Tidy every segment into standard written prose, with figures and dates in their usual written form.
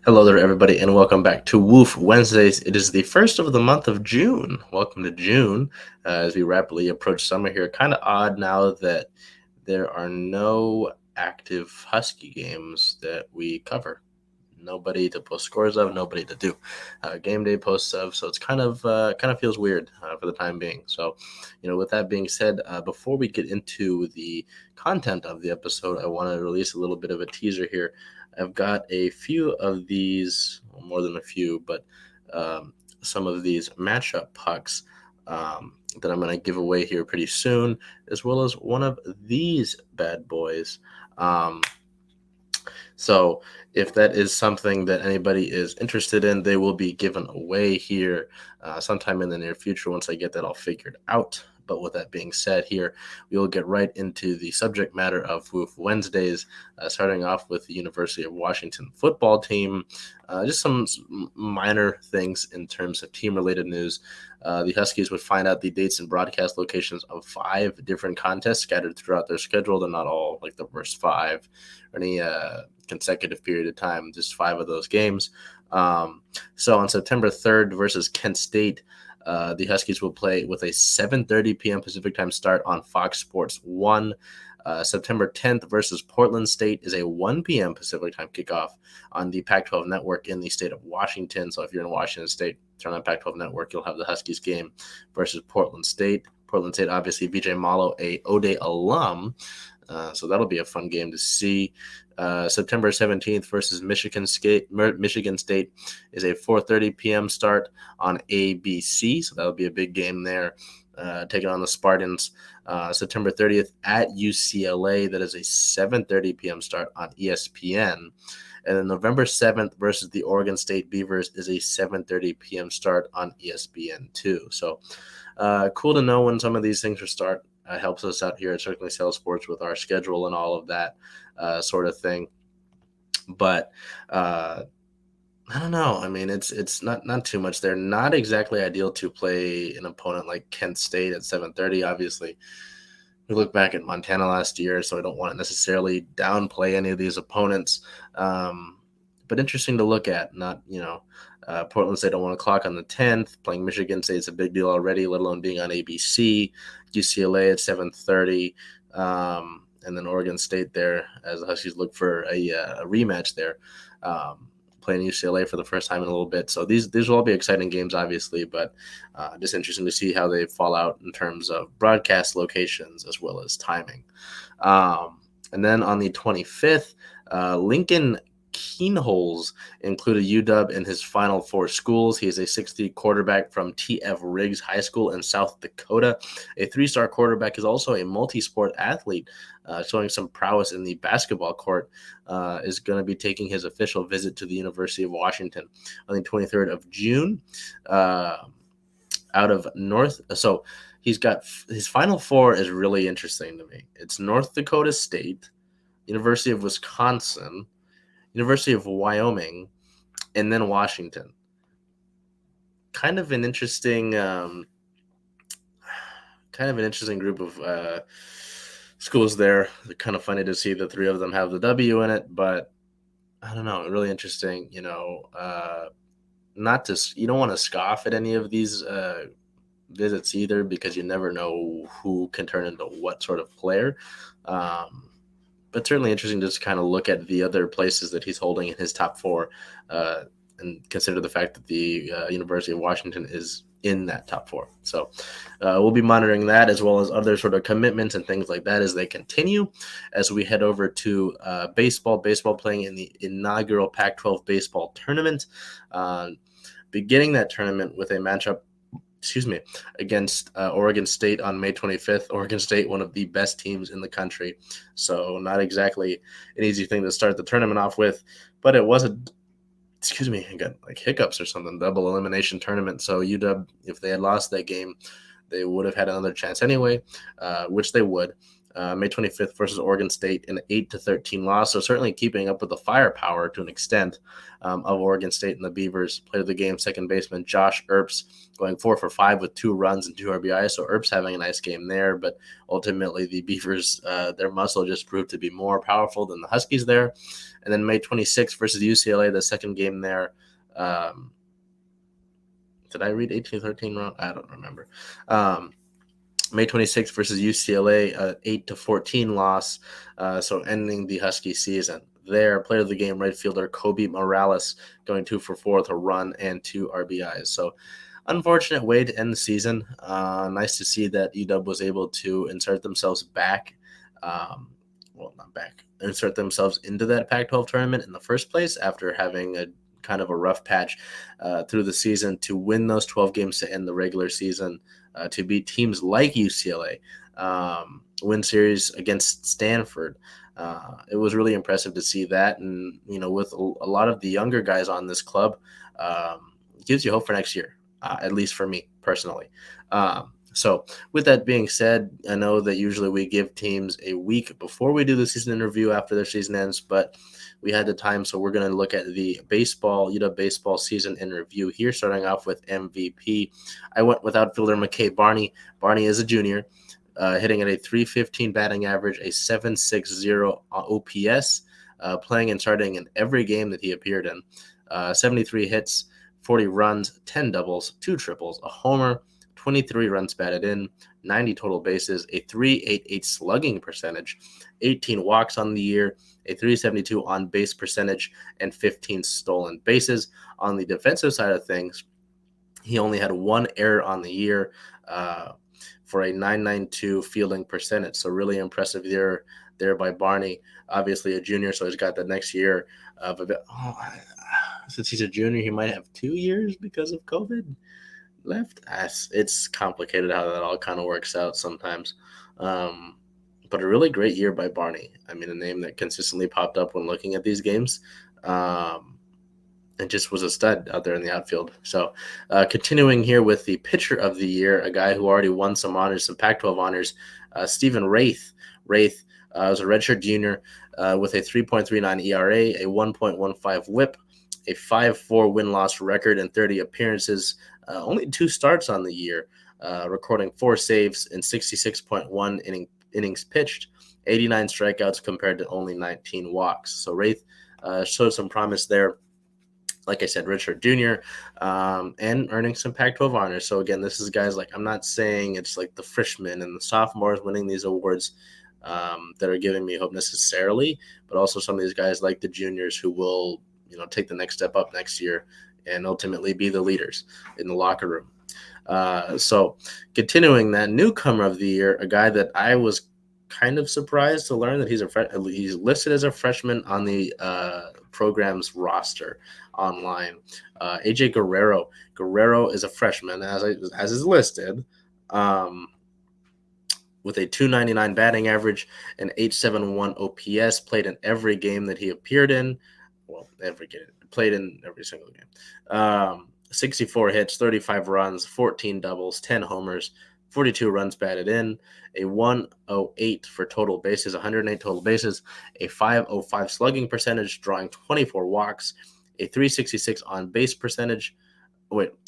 Hello there, everybody, and welcome back to WOOF Wednesdays. It is the first of the month of June. Welcome to June as we rapidly approach summer here. Kind of odd now that there are no active Husky games that we cover. Nobody to post scores of, nobody to do game day posts of. So it's kind of feels weird for the time being. So, with that being said, before we get into the content of the episode, I want to release a little bit of a teaser here. I've got a few of these, well, more than a few, but some of these matchup pucks that I'm going to give away here pretty soon, as well as one of these bad boys. So if that is something that anybody is interested in, they will be given away here sometime in the near future once I get that all figured out. But with that being said, here we will get right into the subject matter of WOOF Wednesdays, starting off with the University of Washington football team. Just some minor things in terms of team-related news. The Huskies would find out the dates and broadcast locations of 5 different contests scattered throughout their schedule. They're not all like the first 5 or any consecutive period of time, just 5 of those games. So on September 3rd versus Kent State, the Huskies will play with a 7:30 p.m. Pacific time start on Fox Sports 1. September 10th versus Portland State is a 1 p.m. Pacific time kickoff on the Pac-12 network in the state of Washington. So if you're in Washington State, turn on Pac-12 network, you'll have the Huskies game versus Portland State. Portland State, obviously, Vijay Malo, a O'Day alum. So that'll be a fun game to see. September 17th versus Michigan State is a 4:30 p.m. start on ABC. So that'll be a big game there. Taking on the Spartans. September 30th at UCLA. That is a 7:30 p.m. start on ESPN. And then November 7th versus the Oregon State Beavers is a 7:30 p.m. start on ESPN2. So cool to know when some of these things will start. Helps us out here at CirclingSeattleSport with our schedule and all of that sort of thing. But I don't know. I mean, it's not too much. They're not exactly ideal to play an opponent like Kent State at 7:30. Obviously, we look back at Montana last year, so I don't want to necessarily downplay any of these opponents. But interesting to look at. Not Portland State at 1 o'clock on the 10th. Playing Michigan State is a big deal already, let alone being on ABC. UCLA at 7:30. And then Oregon State there as the Huskies look for a rematch there. Playing UCLA for the first time in a little bit. So these will all be exciting games, obviously, but just interesting to see how they fall out in terms of broadcast locations as well as timing. And then on the 25th, Lincoln Keenholz included UW in his Final Four schools. He is a 6'3" quarterback from T.F. Riggs High School in South Dakota. A 3-star quarterback is also a multi-sport athlete, showing some prowess in the basketball court. Is going to be taking his official visit to the University of Washington on the 23rd of June. Out of North, so he's got his Final Four is really interesting to me. It's North Dakota State, University of Wisconsin, University of Wyoming, and then Washington. Kind of an interesting group of schools there. It's kind of funny to see the 3 of them have the W in it, but I don't know, really interesting. You don't want to scoff at any of these visits either, because you never know who can turn into what sort of player. But certainly interesting to just kind of look at the other places that he's holding in his top 4 and consider the fact that the University of Washington is in that top 4. So we'll be monitoring that as well as other sort of commitments and things like that as they continue, as we head over to baseball playing in the inaugural Pac-12 baseball tournament, beginning that tournament with a matchup against Oregon State on May 25th. Oregon State, one of the best teams in the country. So not exactly an easy thing to start the tournament off with, but it was I got like hiccups or something, double elimination tournament. So UW, if they had lost that game, they would have had another chance anyway, which they would. May 25th versus Oregon State, an 8-13 loss. So certainly keeping up with the firepower to an extent of Oregon State and the Beavers. Player of the game, second baseman Josh Earps, going 4 for 5 with 2 runs and 2 RBIs. So Earps having a nice game there, but ultimately the Beavers, their muscle just proved to be more powerful than the Huskies there. And then May 26th versus UCLA, the second game there. Did I read 18-13 wrong? I don't remember. May 26th versus UCLA, 8-14 loss. So ending the Husky season. There, player of the game, right fielder Kobe Morales, going 2 for 4 with a run and 2 RBIs. So unfortunate way to end the season. Nice to see that UW was able to insert themselves back. Insert themselves into that Pac-12 tournament in the first place after having a kind of a rough patch through the season, to win those 12 games to end the regular season, to beat teams like UCLA, win series against Stanford. It was really impressive to see that. And, with a lot of the younger guys on this club, it gives you hope for next year, at least for me personally. So with that being said, I know that usually we give teams a week before we do the season interview after their season ends, but we had the time, so we're going to look at the UW baseball season in review here, starting off with MVP. I went with outfielder McKay Barney. Barney is a junior, hitting at a .315 batting average, a .760 OPS, playing and starting in every game that he appeared in. 73 hits, 40 runs, 10 doubles, 2 triples, a homer, 23 runs batted in, 90 total bases, a .388 slugging percentage, 18 walks on the year, a .372 on-base percentage, and 15 stolen bases. On the defensive side of things, he only had 1 error on the year for a .992 fielding percentage. So really impressive there by Barney. Obviously a junior, so he's got the next year of since he's a junior, he might have 2 years because of COVID left. It's complicated how that all kind of works out sometimes. But a really great year by Barney. I mean, a name that consistently popped up when looking at these games. And just was a stud out there in the outfield. So continuing here with the pitcher of the year, a guy who already won some honors, some Pac-12 honors, Stephen Wraith. Wraith was a redshirt junior with a 3.39 ERA, a 1.15 whip, a 5.4 win-loss record, and 30 appearances. Only 2 starts on the year, recording 4 saves in 66.1 innings pitched, 89 strikeouts compared to only 19 walks. So Wraith showed some promise there. Like I said, redshirt junior, and earning some Pac-12 honors. So again, this is guys like, I'm not saying it's like the freshmen and the sophomores winning these awards that are giving me hope necessarily, but also some of these guys like the juniors who will, take the next step up next year and ultimately be the leaders in the locker room. So continuing that, newcomer of the year, a guy that I was kind of surprised to learn that he's listed as a freshman on the program's roster online. AJ Guerrero. Guerrero is a freshman, as is listed, with a .299 batting average, an .871 OPS, played in every game that he appeared in. Well, played in every single game. 64 hits, 35 runs, 14 doubles, 10 homers, 42 runs batted in, a 108 for total bases, 108 total bases, a 505 slugging percentage, drawing 24 walks, a .366 on-base percentage,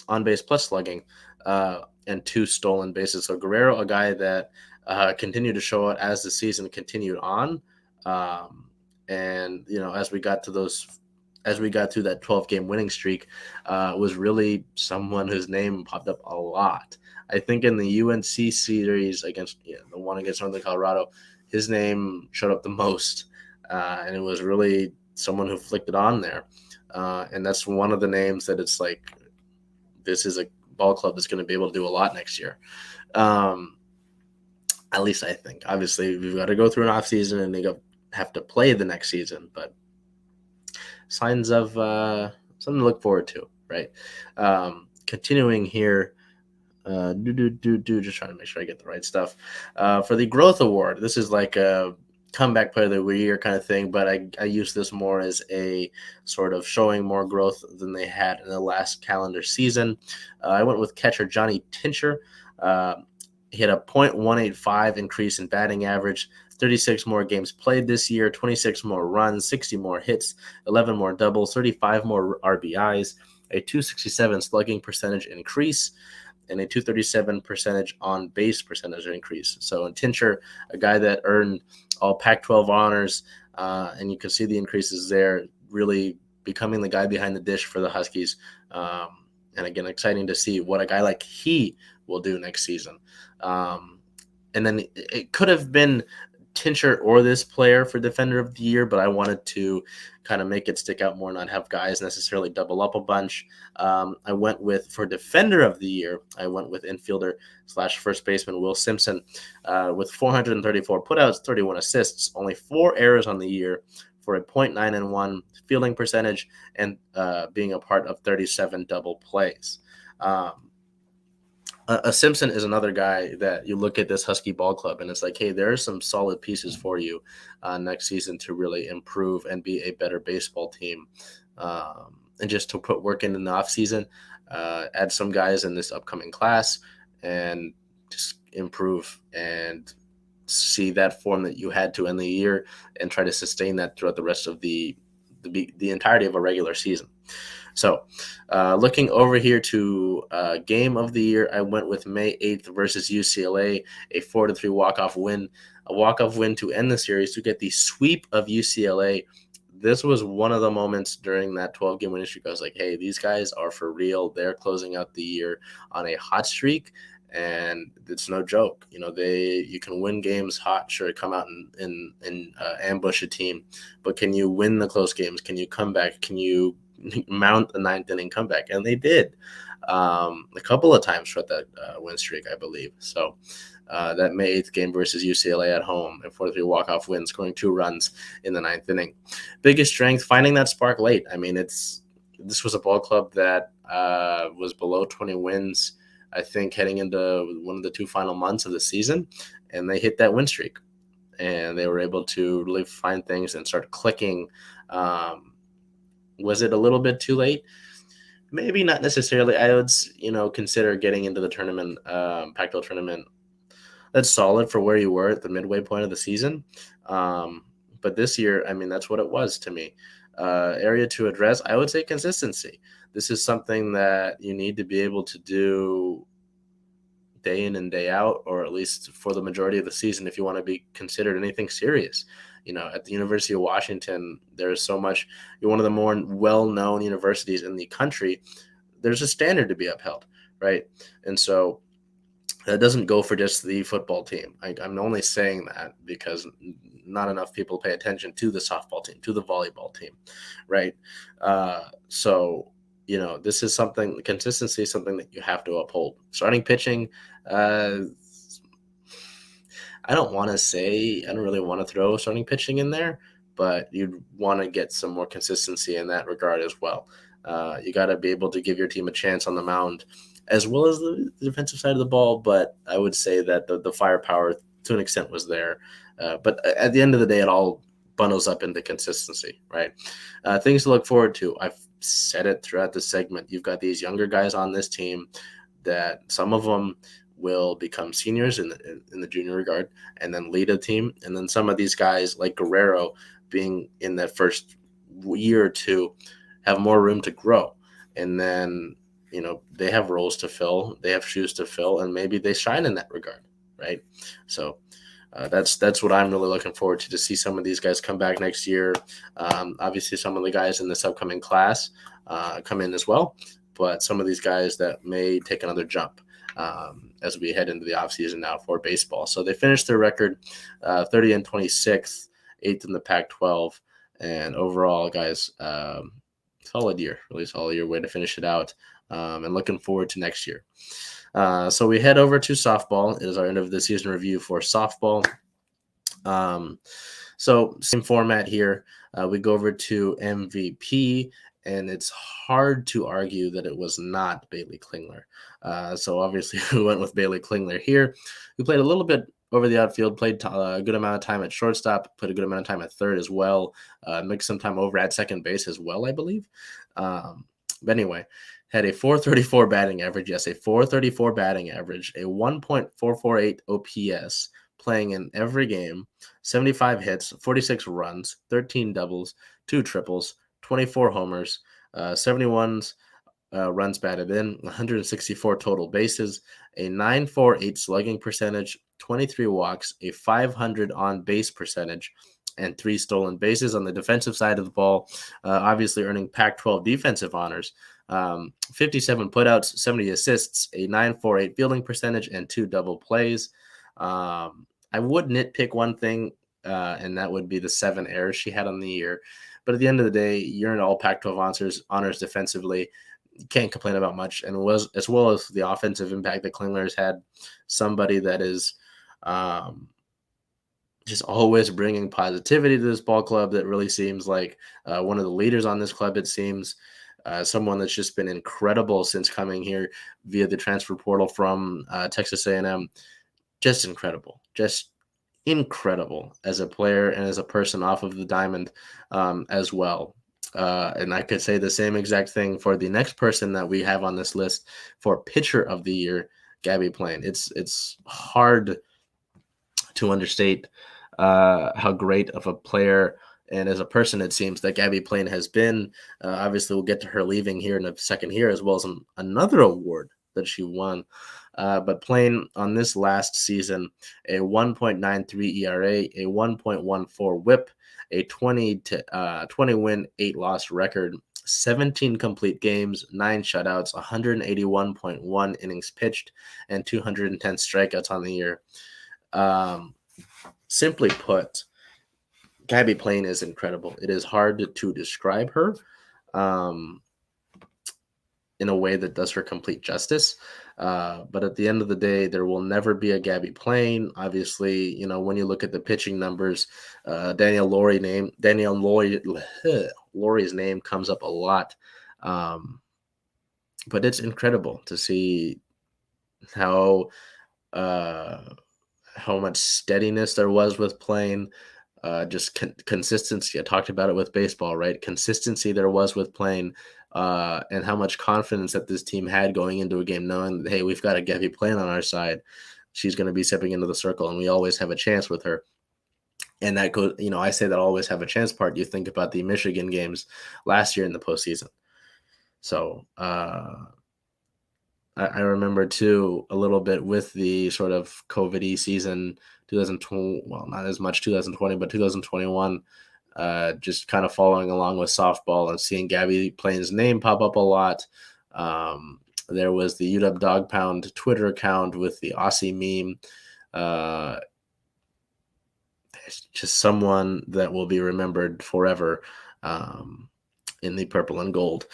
on-base plus slugging, and 2 stolen bases. So Guerrero, a guy that continued to show out as the season continued on. And, as we got through that 12-game winning streak, was really someone whose name popped up a lot. I think in the UNC series against the one against Northern Colorado, his name showed up the most, and it was really someone who flicked it on there. And that's one of the names that it's like, this is a ball club that's going to be able to do a lot next year. At least I think. Obviously, we've got to go through an off season and they have to play the next season, but signs of something to look forward to, right? Continuing here, just trying to make sure I get the right stuff. For the Growth Award, this is like a comeback player of the year kind of thing, but I use this more as a sort of showing more growth than they had in the last calendar season. I went with catcher Johnny Tincher. He had a .185 increase in batting average, 36 more games played this year, 26 more runs, 60 more hits, 11 more doubles, 35 more RBIs, a .267 slugging percentage increase, and a .237 percentage on base percentage increase. So in Tincher, a guy that earned all Pac-12 honors, and you can see the increases there, really becoming the guy behind the dish for the Huskies. And again, exciting to see what a guy like he will do next season. And then it could have been Tincher or this player for Defender of the Year, but I wanted to kind of make it stick out more, not have guys necessarily double up a bunch. I went with, for Defender of the Year, I went with infielder / first baseman Will Simpson with 434 putouts, 31 assists, only 4 errors on the year for a .991 fielding percentage, and being a part of 37 double plays. Simpson is another guy that you look at this Husky ball club and it's like, hey, there are some solid pieces for you next season to really improve and be a better baseball team. And just to put work in the offseason, add some guys in this upcoming class and just improve and see that form that you had to end the year and try to sustain that throughout the rest of the entirety of a regular season. So looking over here to game of the year, I went with May 8th versus UCLA, a 4-3 walk-off win. A walk-off win to end the series to get the sweep of UCLA. This was one of the moments during that 12-game winning streak. I was like, hey, these guys are for real. They're closing out the year on a hot streak, and it's no joke. You know, you can win games hot, sure, come out and ambush a team, but can you win the close games? Can you come back? Can you mount a 9th inning comeback? And they did a couple of times throughout that win streak, I believe. So that May 8th game versus UCLA at home, a 4-3 walk-off win, scoring 2 runs in the 9th inning. Biggest strength, finding that spark late. I mean, this was a ball club that was below 20 wins, I think, heading into one of the 2 final months of the season, and they hit that win streak. And they were able to really find things and start clicking. Was it a little bit too late? Maybe not necessarily. I would, consider getting into the tournament, Pac-12 tournament. That's solid for where you were at the midway point of the season. But this year, I mean, that's what it was to me. Area to address, I would say consistency. This is something that you need to be able to do day in and day out, or at least for the majority of the season, if you want to be considered anything serious. At the University of Washington, there's so much. You're one of the more well-known universities in the country. There's a standard to be upheld, right? And so that doesn't go for just the football team. I'm only saying that because not enough people pay attention to the softball team, to the volleyball team, right? So this is something, consistency is something that you have to uphold. Starting pitching, I don't really want to throw starting pitching in there, but you'd want to get some more consistency in that regard as well. You got to be able to give your team a chance on the mound, as well as the defensive side of the ball. But I would say that the firepower to an extent was there. But at the end of the day, it all bundles up into consistency, right? Things to look forward to. I've said it throughout the segment. You've got these younger guys on this team that some of them will become seniors in the junior regard and then lead a team. And then some of these guys like Guerrero, being in that first year or two, have more room to grow. And then, they have roles to fill, they have shoes to fill, and maybe they shine in that regard, right? So that's what I'm really looking forward to see some of these guys come back next year. Obviously, some of the guys in this upcoming class come in as well, but some of these guys that may take another jump as we head into the offseason now for baseball. So they finished their record 30-26, 8th in the Pac-12, and overall, guys, solid year, really solid year, way to finish it out, and looking forward to next year. So we head over to softball. It is our end of the season review for softball. So same format here. We go over to MVP, and it's hard to argue that it was not Bailey Klingler. So obviously we went with Bailey Klingler here, who played a little bit over the outfield, played a good amount of time at shortstop, played a good amount of time at third as well, mixed some time over at second base as well, I believe. But anyway, had a 434 batting average. Yes, a 434 batting average, a 1.448 OPS, playing in every game, 75 hits, 46 runs, 13 doubles, 2 triples, 24 homers, 71 runs batted in, 164 total bases, a 948 slugging percentage, 23 walks, a 500 on base percentage, and 3 stolen bases. On the defensive side of the ball, obviously earning Pac-12 defensive honors. 57 putouts, 70 assists, a 948 fielding percentage, and 2 double plays. I would nitpick one thing, and that would be the 7 errors she had on the year. But at the end of the day, you're in all Pac-12 honors defensively. You can't complain about much. And was as well as the offensive impact that Klingler has had, somebody that is just always bringing positivity to this ball club. That really seems like one of the leaders on this club. It seems someone that's just been incredible since coming here via the transfer portal from Texas A&M. Just incredible, just incredible as a player and as a person off of the diamond as well. And I could say the same exact thing for the next person that we have on this list for pitcher of the year, Gabby Plain. It's hard to understate how great of a player and as a person it seems that Gabby Plain has been. Obviously, we'll get to her leaving here in a second here, as well as another award that she won. But Plain on this last season, a 1.93 ERA, a 1.14 WHIP, a 20 win, 8 loss record, 17 complete games, 9 shutouts, 181.1 innings pitched, and 210 strikeouts on the year. Simply put, Gabby Plain is incredible. It is hard to describe her in a way that does her complete justice. But at the end of the day, there will never be a Gabby Plain. Obviously, when you look at the pitching numbers, Daniel Laurie's name comes up a lot. But it's incredible to see how much steadiness there was with Plain. Just consistency. I talked about it with baseball, right? Consistency there was with Plain, and how much confidence that this team had going into a game, knowing that, hey, we've got a Gabby Plain on our side. She's going to be stepping into the circle, and we always have a chance with her. And that goes, I say that always have a chance part. You think about the Michigan games last year in the postseason. So I remember too a little bit with the sort of COVID-y season, 2020. Well, not as much 2020, but 2021. Just kind of following along with softball and seeing Gabby Plain's name pop up a lot. There was the UW Dog Pound Twitter account with the Aussie meme. Just someone that will be remembered forever in the purple and gold.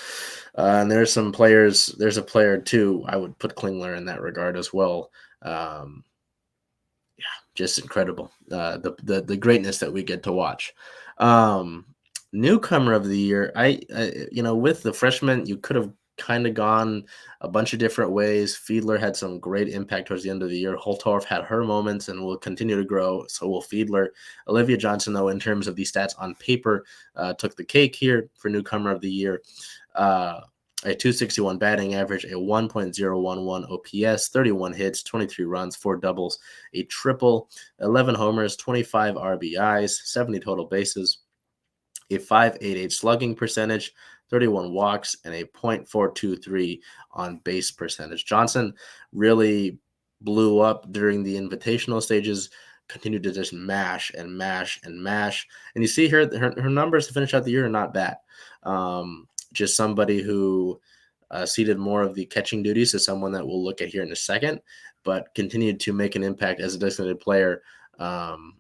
And there's some players. There's a player too. I would put Klingler in that regard as well. Just incredible. The greatness that we get to watch. Newcomer of the year. I with the freshmen, you could have kind of gone a bunch of different ways. Fiedler had some great impact towards the end of the year. Holtorf had her moments and will continue to grow. So will Fiedler. Olivia Johnson, though, in terms of the stats on paper, took the cake here for Newcomer of the year. A 261 batting average, a 1.011 OPS, 31 hits, 23 runs, 4 doubles, a triple, 11 homers, 25 RBIs, 70 total bases, a 5.88 slugging percentage, 31 walks, and a .423 on base percentage. Johnson really blew up during the invitational stages, continued to just mash and mash and mash. And you see her numbers to finish out the year are not bad. Just somebody who ceded more of the catching duties to someone that we'll look at here in a second, but continued to make an impact as a designated player. And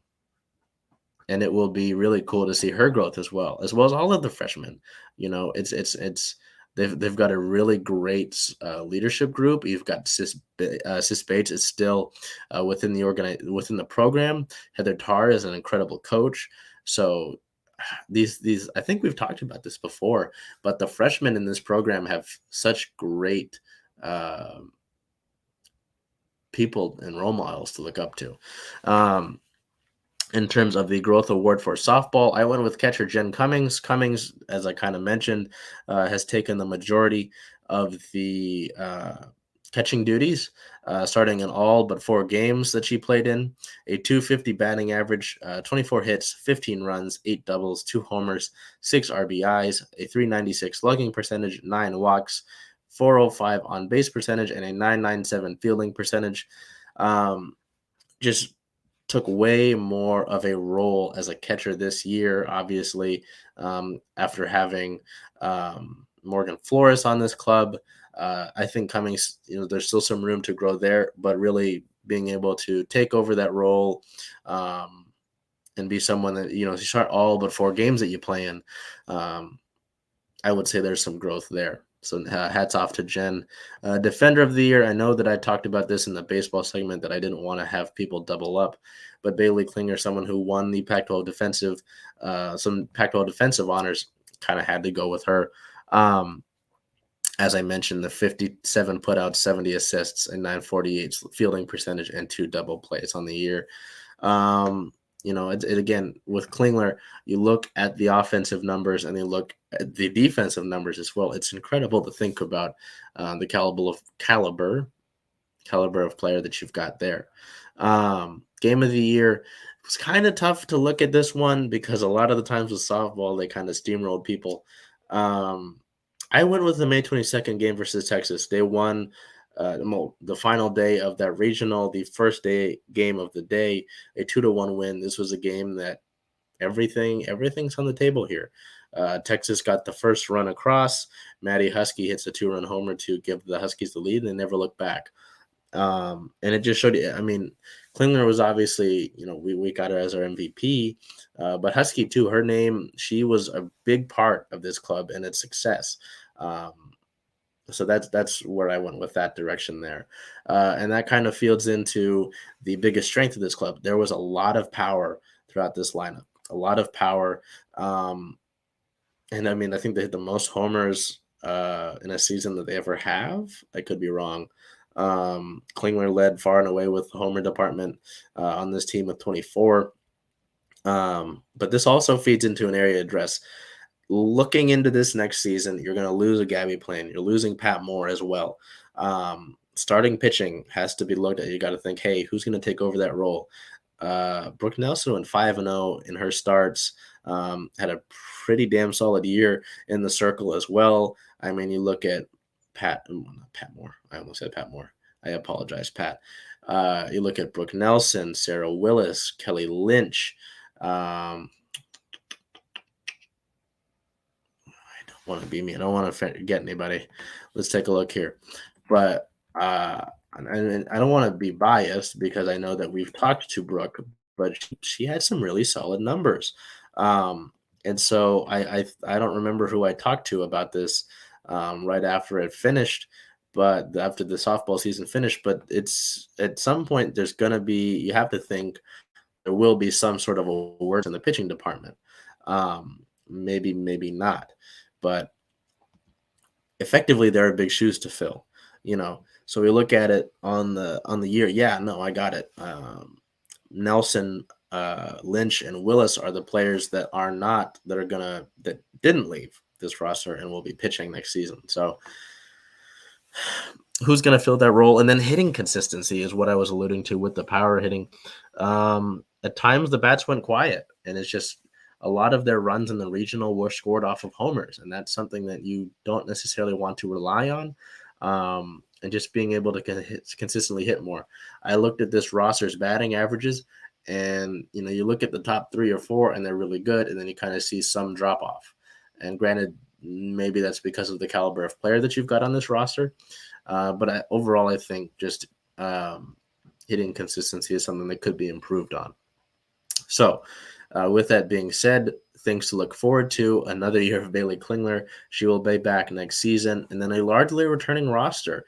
it will be really cool to see her growth as well as all of the freshmen. They've got a really great leadership group. You've got Sis Bates is still within the program. Heather Tarr is an incredible coach. So these I think we've talked about this before, but the freshmen in this program have such great people and role models to look up to. In terms of the growth award for softball, I went with catcher Jen Cummings. Cummings, as I kind of mentioned, has taken the majority of the catching duties, starting in all but 4 games that she played in. A 250 batting average, 24 hits, 15 runs, 8 doubles, 2 homers, 6 RBIs, a 396 slugging percentage, 9 walks, 405 on base percentage, and a 997 fielding percentage. Just took way more of a role as a catcher this year, obviously, after having Morgan Flores on this club. I think Cummings, there's still some room to grow there, but really being able to take over that role and be someone that, you start all but 4 games that you play in. Um, I would say there's some growth there. So hats off to Jen. Defender of the year. I know that I talked about this in the baseball segment that I didn't want to have people double up, but Bailey Klingler, someone who won the Pac-12 defensive, some Pac-12 defensive honors, kind of had to go with her. As I mentioned, the 57 putouts, 70 assists, and 948 fielding percentage, and 2 double plays on the year. Again, with Klingler, you look at the offensive numbers and you look at the defensive numbers as well. It's incredible to think about the caliber of player that you've got there. Game of the year, it was kind of tough to look at this one because a lot of the times with softball, they kind of steamrolled people. I went with the May 22nd game versus Texas. They won the final day of that regional, the first game of the day, a 2-1 win. This was a game that everything's on the table here. Texas got the first run across. Maddie Husky hits a 2-run homer to give the Huskies the lead, and they never looked back. And it just showed you. I mean, Klingler was obviously, we got her as our MVP, but Husky too. Her name, she was a big part of this club and its success. So that's where I went with that direction there, and that kind of fields into the biggest strength of this club. There was a lot of power throughout this lineup, a lot of power, and I mean I think they hit the most homers in a season that they ever have. I could be wrong. Klingler led far and away with the homer department on this team with 24. But this also feeds into an area to address. Looking into this next season, you're going to lose a Gabby Plain. You're losing Pat Moore as well. Starting pitching has to be looked at. You got to think, hey, who's going to take over that role? Brooke Nelson went 5-0 in her starts. Had a pretty damn solid year in the circle as well. I mean, you look at Pat Moore. I almost said Pat Moore. I apologize, Pat. You look at Brooke Nelson, Sarah Willis, Kelly Lynch. I don't want to be me. I don't want to forget anybody. Let's take a look here. But and I don't want to be biased because I know that we've talked to Brooke, but she had some really solid numbers. And so I don't remember who I talked to about this right after it finished, but after the softball season finished. But it's at some point there's going to be, you have to think there will be some sort of awards in the pitching department. Maybe not, but effectively there are big shoes to fill, So we look at it on the year. Yeah, no, I got it. Nelson, Lynch, and Willis are the players that didn't leave this roster and will be pitching next season. So who's going to fill that role? And then hitting consistency is what I was alluding to with the power hitting. At times the bats went quiet, and it's just a lot of their runs in the regional were scored off of homers, and that's something that you don't necessarily want to rely on. And just being able to consistently hit more. I looked at this roster's batting averages, and you look at the top 3 or 4, and they're really good, and then you kind of see some drop off. And granted, maybe that's because of the caliber of player that you've got on this roster. But overall, I think just hitting consistency is something that could be improved on. So, with that being said, things to look forward to. Another year of Bailey Klingler. She will be back next season. And then a largely returning roster.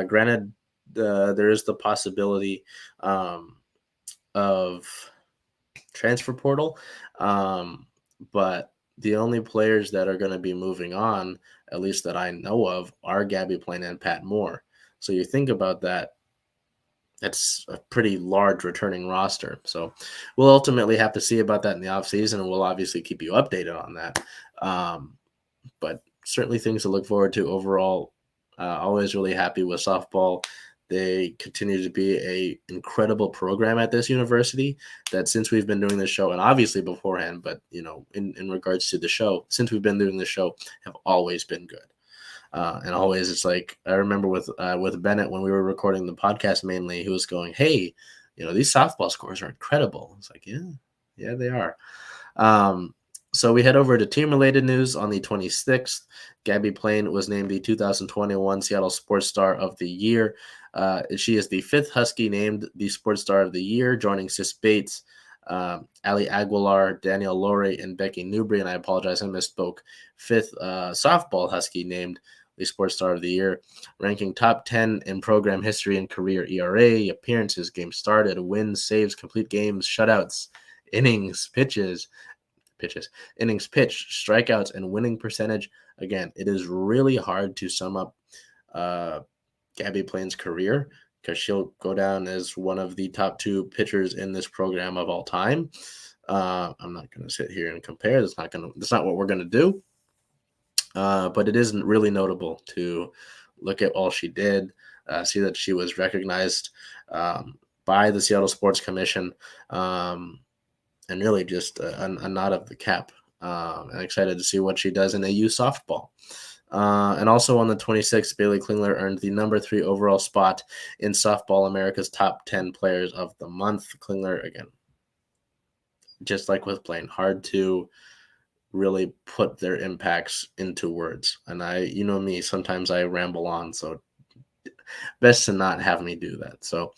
Granted, there is the possibility of transfer portal. But the only players that are going to be moving on, at least that I know of, are Gabby Plain and Pat Moore. So you think about that. that's a pretty large returning roster. So we'll ultimately have to see about that in the offseason, and we'll obviously keep you updated on that. But certainly things to look forward to overall. Always really happy with softball. They continue to be a incredible program at this university that since we've been doing this show, and obviously beforehand, but in regards to the show, since we've been doing this show, have always been good. And always, it's like I remember with Bennett when we were recording the podcast mainly, he was going, "Hey, these softball scores are incredible." It's like, yeah, they are. So we head over to team-related news on the 26th. Gabby Plain was named the 2021 Seattle Sports Star of the Year. She is the fifth Husky named the Sports Star of the Year, joining Sis Bates, Ali Aguilar, Danielle Laurie, and Becky Newbury. And I apologize, I misspoke. Fifth softball Husky named the Sports Star of the Year, ranking top 10 in program history and career ERA, appearances, games started, wins, saves, complete games, shutouts, innings, innings pitched, strikeouts, and winning percentage. Again, it is really hard to sum up Gabby Plain's career because she'll go down as one of the top two pitchers in this program of all time. I'm not going to sit here and compare. That's not what we're going to do. But it isn't really notable to look at all she did, see that she was recognized by the Seattle Sports Commission, and really just a nod of the cap. And excited to see what she does in AU softball. And also on the 26th, Bailey Klingler earned the number 3 overall spot in Softball America's top 10 players of the month. Klingler, again, just like with Plain, hard to really put their impacts into words. And me, sometimes I ramble on, so best to not have me do that. So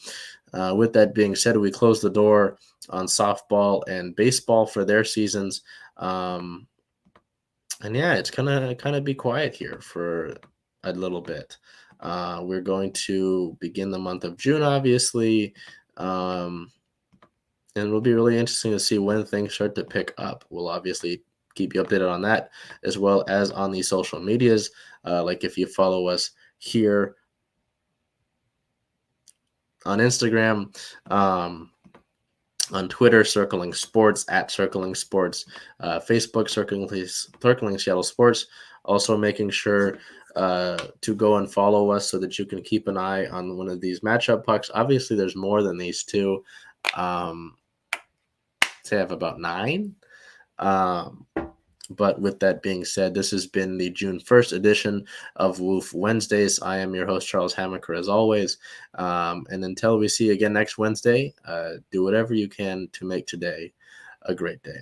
with that being said, we close the door on softball and baseball for their seasons. And yeah, it's gonna kind of be quiet here for a little bit. We're going to begin the month of June, obviously. And it'll be really interesting to see when things start to pick up. We'll obviously keep you updated on that, as well as on the social medias. Like if you follow us here on Instagram, on Twitter, Circling Sports, at Circling Sports, Facebook, Circling Seattle Sports. Also making sure to go and follow us so that you can keep an eye on one of these matchup pucks. Obviously, there's more than these two. Say I have about 9. But with that being said, this has been the June 1st edition of WOOF Wednesdays. I am your host, Charles Hamaker, as always. And until we see you again next Wednesday, do whatever you can to make today a great day.